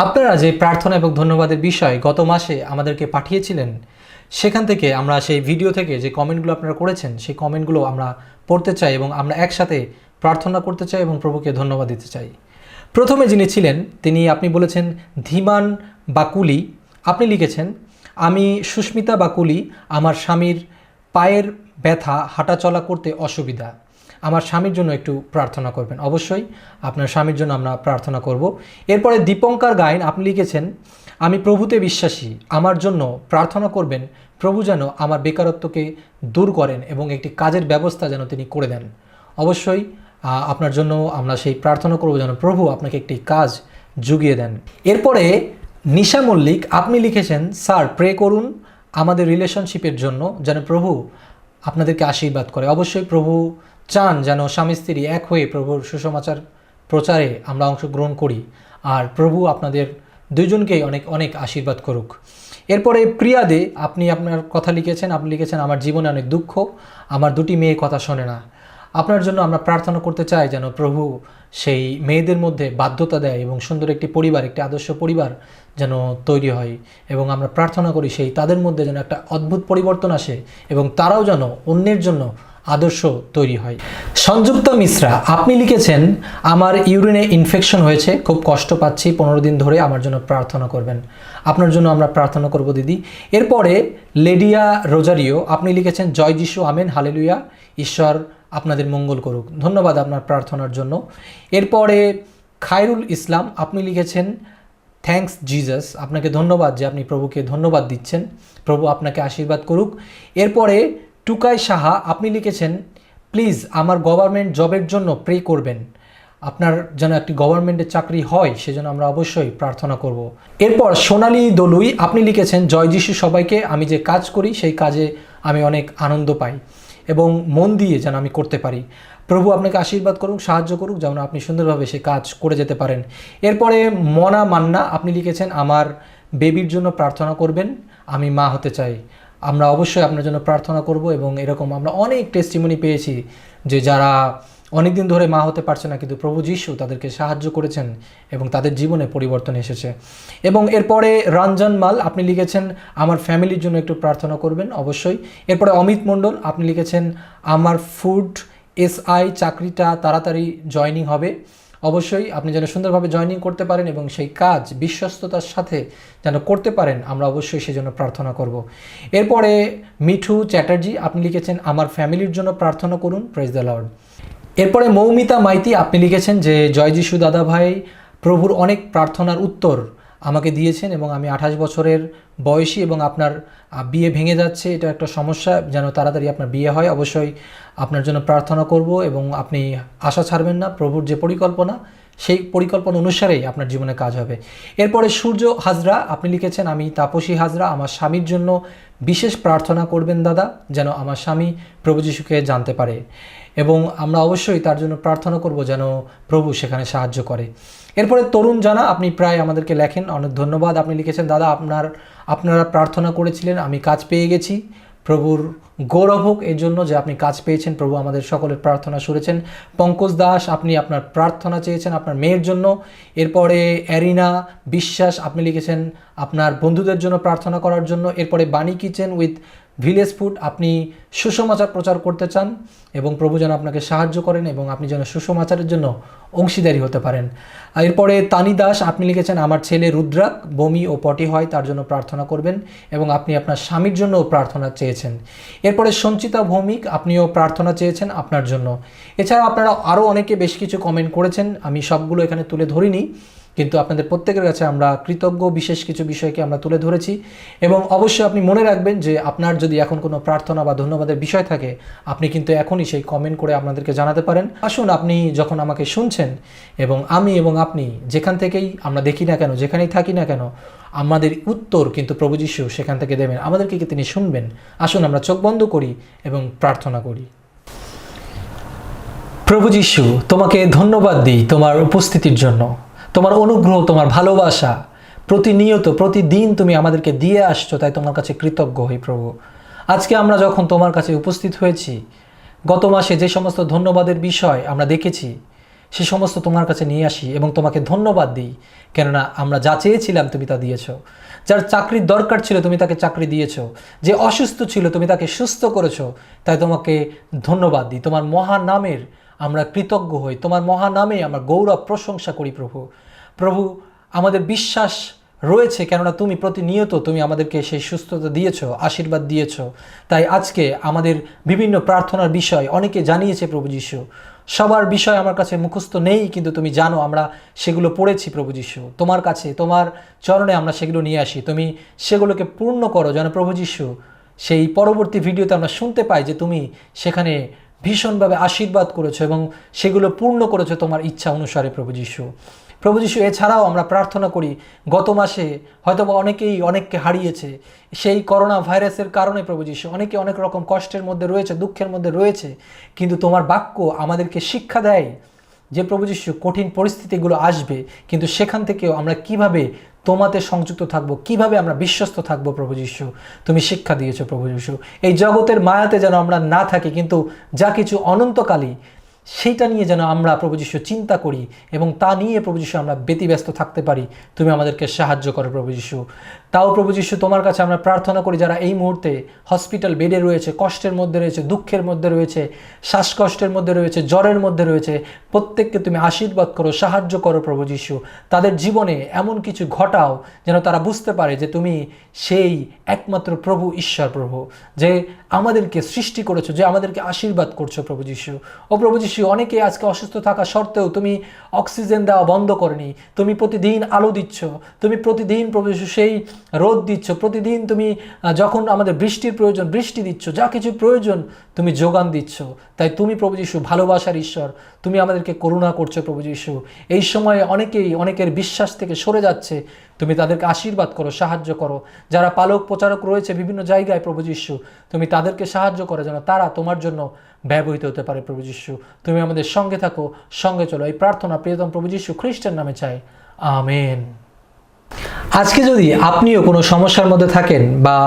আপনারা যে প্রার্থনা এবং ধন্যবাদের বিষয় গত মাসে আমাদেরকে পাঠিয়েছিলেন, সেখান থেকে আমরা সেই ভিডিও থেকে যে কমেন্টগুলো আপনারা করেছেন সেই কমেন্টগুলো আমরা পড়তে চাই এবং আমরা একসাথে প্রার্থনা করতে চাই এবং প্রভুকে ধন্যবাদ দিতে চাই। প্রথমে যিনি ছিলেন আপনি বলেছেন ধীমান বাকুলি। আপনি লিখেছেন, আমি সুস্মিতা বাকুলি, আমার স্বামীর পায়ের ব্যথা, হাঁটাচলা করতে অসুবিধা, আমার স্বামীর জন্য একটু প্রার্থনা করবেন। অবশ্যই আপনার স্বামীর জন্য আমরা প্রার্থনা করব। এরপরে দীপঙ্কর গায়েন, আপনি লিখেছেন, আমি প্রভুতে বিশ্বাসী, আমার জন্য প্রার্থনা করবেন, প্রভু যেন আমার বেকারত্বকে দূর করেন এবং একটি কাজের ব্যবস্থা যেন তিনি করে দেন। অবশ্যই আপনার জন্য আমরা সেই প্রার্থনা করব যেন প্রভু আপনাকে একটি কাজ জুগিয়ে দেন। এরপরে নিশা মল্লিক, আপনি লিখেছেন, স্যার প্রে করুন আমাদের রিলেশনশিপের জন্য যেন প্রভু আপনাদেরকে আশীর্বাদ করে। অবশ্যই প্রভু চান যেন স্বামী স্ত্রী এক হয়ে প্রভুর সুসমাচার প্রচারে আমরা অংশগ্রহণ করি, আর প্রভু আপনাদের দুইজনকেই অনেক অনেক আশীর্বাদ করুক। এরপরে প্রিয়াদে, আপনি আপনার কথা লিখেছেন, আপনি লিখেছেন, আমার জীবনে অনেক দুঃখ, আমার দুটি মেয়ে কথা শোনে না। আপনার জন্য আমরা প্রার্থনা করতে চাই যেন প্রভু সেই মেয়েদের মধ্যে বাধ্যতা দেয় এবং সুন্দর একটি পরিবার, একটি আদর্শ পরিবার যেন তৈরি হয়, এবং আমরা প্রার্থনা করি সেই তাদের মধ্যে যেন একটা অদ্ভুত পরিবর্তন আসে এবং তারাও যেন অন্যের জন্য আদর্শ তৈরি হয়। সংযুক্তা মিশ্রা, আপনি লিখেছেন, আমার ইউরিনে ইনফেকশন হয়েছে, খুব কষ্ট পাচ্ছি 15 দিন ধরে, আমার জন্য প্রার্থনা করবেন। আপনার জন্য আমরা প্রার্থনা করব দিদি। এরপরে লেডিয়া রোজারিও, আপনি লিখেছেন, জয় যিশু, আমেন, হালেলুয়া, ঈশ্বর আপনাদের মঙ্গল করুক। ধন্যবাদ আপনার প্রার্থনার জন্য। এরপরে খায়রুল ইসলাম, আপনি লিখেছেন, থ্যাঙ্কস জিজাস, আপনাকে ধন্যবাদ যে আপনি প্রভুকে ধন্যবাদ দিচ্ছেন, প্রভু আপনাকে আশীর্বাদ করুক। এরপরে টুকাই সাহা, আপনি লিখেছেন, প্লিজ আমার গভর্নমেন্ট জবের জন্য প্রে করবেন, আপনার যেন একটি গভর্নমেন্টের চাকরি হয় সেজন্য আমরা অবশ্যই প্রার্থনা করব। এরপর সোনালী দলুই, আপনি লিখেছেন, জয় যিশু সবাইকে, আমি যে কাজ করি সেই কাজে আমি অনেক আনন্দ পাই এবং মন দিয়ে যেন আমি করতে পারি। প্রভু আপনাকে আশীর্বাদ করুক, সাহায্য করুক যেন আপনি সুন্দরভাবে সে কাজ করে যেতে পারেন। এরপরে মনা মান্না, আপনি লিখেছেন, আমার বেবির জন্য প্রার্থনা করবেন, আমি মা হতে চাই। আমরা অবশ্যই আপনার জন্য প্রার্থনা করব এবং এরকম আমরা অনেক টেস্টিমনি পেয়েছি যে যারা অনেক দিন ধরে মা হতে পারছে না, কিন্তু প্রভু যিশু তাদেরকে সাহায্য করেছেন এবং তাদের জীবনে পরিবর্তন এসেছে। এবং এরপরে রঞ্জন মাল, আপনি লিখেছেন, আমার ফ্যামিলির জন্য একটু প্রার্থনা করবেন অবশ্যই। এরপরে অমিত মণ্ডল, আপনি লিখেছেন, আমার ফুড এসআই চাকরিটা তাড়াতাড়ি জয়েনিং হবে, অবশ্যই আপনি যেন সুন্দরভাবে জয়েনিং করতে পারেন এবং সেই কাজ বিশ্বস্ততার সাথে যেন করতে পারেন, আমরা অবশ্যই সেজন্য প্রার্থনা করব। এরপরে মিঠু চ্যাটার্জি, আপনি লিখেছেন, আমার ফ্যামিলির জন্য প্রার্থনা করুন, প্রেজ দ্য লর্ড। এরপরে মৌমিতা মাইতি, আপনি লিখেছেন যে জয় যিশু দাদা ভাই, প্রভুর অনেক প্রার্থনার উত্তর আমাকে দিয়েছেন এবং আমি 28 বছরের বয়সী এবং আপনার বিয়ে ভেঙে যাচ্ছে, এটা একটা সমস্যা, যেন তাড়াতাড়ি আপনার বিয়ে হয়। অবশ্যই আপনার জন্য প্রার্থনা করব এবং আপনি আশা ছাড়বেন না, প্রভুর যে পরিকল্পনা সেই পরিকল্পনা অনুসারেই আপনার জীবনে কাজ হবে। এরপরে সূর্য হাজরা, আপনি লিখেছেন, আমি তাপসী হাজরা, আমার স্বামীর জন্য বিশেষ প্রার্থনা করবেন দাদা, যেন আমার স্বামী প্রভু যিশুকে জানতে পারে এবং আমরা অবশ্যই তার জন্য প্রার্থনা করব যেন প্রভু সেখানে সাহায্য করে। এরপরে তরুণ জানা, আপনি প্রায় আমাদেরকে লেখেন, অনেক ধন্যবাদ। আপনি লিখেছেন, দাদা আপনারা প্রার্থনা করেছিলেন, আমি কাজ পেয়ে গেছি, প্রভুর গৌরব হোক এর জন্য যে আপনি কাজ পেয়েছেন, প্রভু আমাদের সকলের প্রার্থনা শুনেছেন। পঙ্কজ দাস, আপনি আপনার প্রার্থনা চেয়েছেন আপনার মেয়ের জন্য। এরপরে অ্যারিনা বিশ্বাস, আপনি লিখেছেন আপনার বন্ধুদের জন্য প্রার্থনা করার জন্য। এরপরে বাণী কিচেন উইথ ভিলেজ ফুড, আপনি সুসমাচার প্রচার করতে চান এবং প্রভু যেন আপনাকে সাহায্য করেন এবং আপনি যেন সুসমাচারের জন্য অংশীদারি হতে পারেন। এরপরে তানি দাস, আপনি লিখেছেন, আমার ছেলে রুদ্রাক বমি ও পটি হয়, তার জন্য প্রার্থনা করবেন এবং আপনি আপনার স্বামীর জন্য প্রার্থনা চেয়েছেন। এরপরে সঞ্চিতা ভৌমিক, আপনিও প্রার্থনা চেয়েছেন আপনার জন্য। এছাড়া আপনারা আরও অনেকে বেশ কিছু কমেন্ট করেছেন, আমি সবগুলো এখানে তুলে ধরিনি, কিন্তু আপনাদের প্রত্যেকের কাছে আমরা কৃতজ্ঞ, বিশেষ কিছু বিষয়কে আমরা তুলে ধরেছি। এবং অবশ্যই আপনি মনে রাখবেন যে আপনার যদি এখন কোনো প্রার্থনা বা ধন্যবাদের বিষয় থাকে, আপনি কিন্তু এখনই সেই কমেন্ট করে আপনাদেরকে জানাতে পারেন। আসুন, আপনি যখন আমাকে শুনছেন এবং আমি এবং আপনি যেখান থেকেই আমরা দেখি না কেন, যেখানেই থাকি না কেন, আমাদের উত্তর কিন্তু প্রভু যিশু সেখান থেকে দেবেন, আমাদেরকে কি তিনি শুনবেন। আসুন আমরা চোখ বন্ধ করি এবং প্রার্থনা করি। প্রভু যিশু, তোমাকে ধন্যবাদ দিই তোমার উপস্থিতির জন্য, তোমার অনুগ্রহ, তোমার ভালোবাসা প্রতিনিয়ত প্রতিদিন তুমি আমাদেরকে দিয়ে আসছো, তাই তোমার কাছে কৃতজ্ঞ হই প্রভু। আজকে আমরা যখন তোমার কাছে উপস্থিত হয়েছি, গত মাসে যে সমস্ত ধন্যবাদের বিষয় আমরা দেখেছি সে সমস্ত তোমার কাছে নিয়ে আসি এবং তোমাকে ধন্যবাদ দিই, কেননা আমরা যা চেয়েছিলাম তুমি তা দিয়েছ। যার চাকরির দরকার ছিল তুমি তাকে চাকরি দিয়েছ, যে অসুস্থ ছিল তুমি তাকে সুস্থ করেছো, তাই তোমাকে ধন্যবাদ দিই। তোমার মহান নামের আমরা কৃতজ্ঞ হই, তোমার মহান নামে আমরা গৌরব প্রশংসা করি প্রভু। প্রভু, আমাদের বিশ্বাস রয়েছে, কেননা তুমি প্রতিনিয়ত তুমি আমাদেরকে সেই সুস্থতা দিয়েছো, আশীর্বাদ দিয়েছো। তাই আজকে আমাদের বিভিন্ন প্রার্থনার বিষয় অনেকে জানিয়েছে প্রভু যিশু, সবার বিষয় আমার কাছে মুখস্থ নেই, কিন্তু তুমি জানো আমরা সেগুলো পড়েছি প্রভু যিশু। তোমার কাছে তোমার চরণে আমরা সেগুলো নিয়ে আসি, তুমি সেগুলোকে পূর্ণ করো যেন প্রভু যিশু সেই পরবর্তী ভিডিওতে আমরা শুনতে পাই যে তুমি সেখানে ভীষণভাবে আশীর্বাদ করেছো এবং সেগুলো পূর্ণ করেছো তোমার ইচ্ছা অনুসারে প্রভু যিশু। প্রভু যিশু, এছাড়াও আমরা প্রার্থনা করি, গত মাসে হয়তোবা অনেকেই অনেককে হারিয়েছে সেই করোনা ভাইরাসের কারণে প্রভু যিশু, অনেকে অনেক রকম কষ্টের মধ্যে রয়েছে, দুঃখের মধ্যে রয়েছে, কিন্তু তোমার বাক্য আমাদেরকে শিক্ষা দেয় যে প্রভু যিশু কঠিন পরিস্থিতিগুলো আসবে, কিন্তু সেখান থেকেও আমরা কিভাবে তোমাতে সংযুক্ত থাকব, কিভাবে আমরা বিশ্বস্ত থাকব প্রভু যিশু, তুমি শিক্ষা দিয়েছো প্রভু যিশু। এই জগতের মায়াতে যেন আমরা না থাকি, কিন্তু যা কিছু অনন্তকালী সেইটা নিয়ে যেন আমরা প্রভু যিশু চিন্তা করি এবং তা নিয়ে প্রভু যিশু আমরা ব্যতিব্যস্ত থাকতে পারি। তুমি আমাদেরকে সাহায্য করো প্রভু যিশু। তাও প্রভু যিশু তোমার কাছে আমরা প্রার্থনা করি যারা এই মুহূর্তে হসপিটাল বেডে রয়েছে, কষ্টের মধ্যে রয়েছে, দুঃখের মধ্যে রয়েছে, শ্বাসকষ্টের মধ্যে রয়েছে, জ্বরের মধ্যে রয়েছে, প্রত্যেককে তুমি আশীর্বাদ করো, সাহায্য করো প্রভু যিশু। তাদের জীবনে এমন কিছু ঘটাও যেন তারা বুঝতে পারে যে তুমি সেই একমাত্র প্রভু ঈশ্বর প্রভু, যে আমাদেরকে সৃষ্টি করেছো, যে আমাদেরকে আশীর্বাদ করছো প্রভু যিশু। ও প্রভু যিশু, অনেকে আজকে অসুস্থ থাকা সত্ত্বেও তুমি অক্সিজেন দেওয়া বন্ধ করনি, তুমি প্রতিদিন আলো দিচ্ছ, তুমি প্রতিদিন প্রভু যিশু সেই রোদ দিচ্ছ, প্রতিদিন তুমি যখন আমাদের বৃষ্টির প্রয়োজন বৃষ্টি দিচ্ছ, যা কিছু প্রয়োজন তুমি যোগান দিচ্ছ। তাই তুমি প্রভু যিশু ভালোবাসার ঈশ্বর, তুমি আমাদেরকে করুণা করছো প্রভু যিশু। এই সময়ে অনেকের বিশ্বাস থেকে সরে যাচ্ছে, তুমি তাদেরকে আশীর্বাদ করো, সাহায্য করো। যারা পালক প্রচারক রয়েছে বিভিন্ন জায়গায় প্রভু যিশু, তুমি তাদেরকে সাহায্য করো যেন তারা তোমার জন্য ব্যবহৃত হতে পারে প্রভু যিশু। তুমি আমাদের সঙ্গে থাকো, সঙ্গে চলো। এই প্রার্থনা প্রিয়তম প্রভু যিশু খ্রিস্টের নামে চাই, আমেন। আজকে যদি আপনিও কোনো সমস্যার মধ্যে থাকেন বা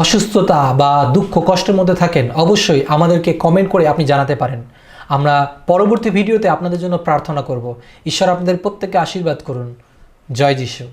অসুস্থতা বা দুঃখ কষ্টের মধ্যে থাকেন, অবশ্যই আমাদেরকে কমেন্ট করে আপনি জানাতে পারেন। আমরা পরবর্তী ভিডিওতে আপনাদের জন্য প্রার্থনা করব। ঈশ্বর আপনাদের প্রত্যেককে আশীর্বাদ করুন। জয় যিশু।